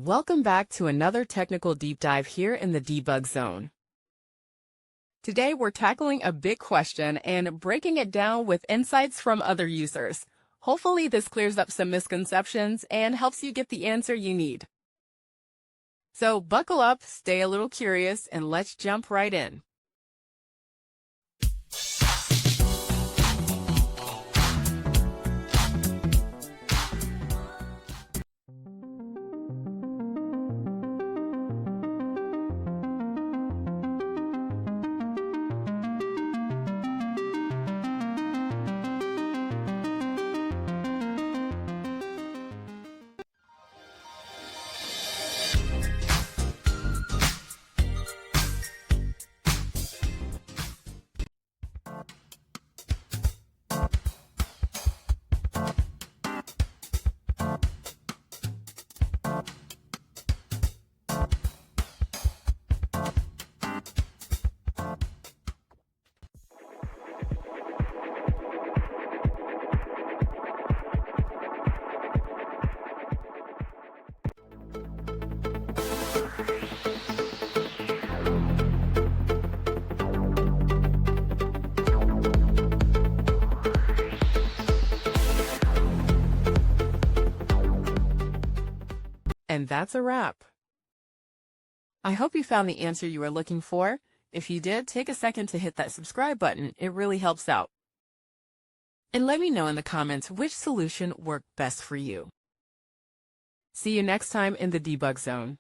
Welcome back to another technical deep dive here in the debug zone. Today we're tackling a big question and breaking it down with insights from other users. Hopefully this clears up some misconceptions and helps you get the answer you need. So buckle up, stay a little curious, and let's jump right in. And that's a wrap. I hope you found the answer you were looking for. If you did, take a second to hit that subscribe button. It really helps out. And let me know in the comments which solution worked best for you. See you next time in the debug zone.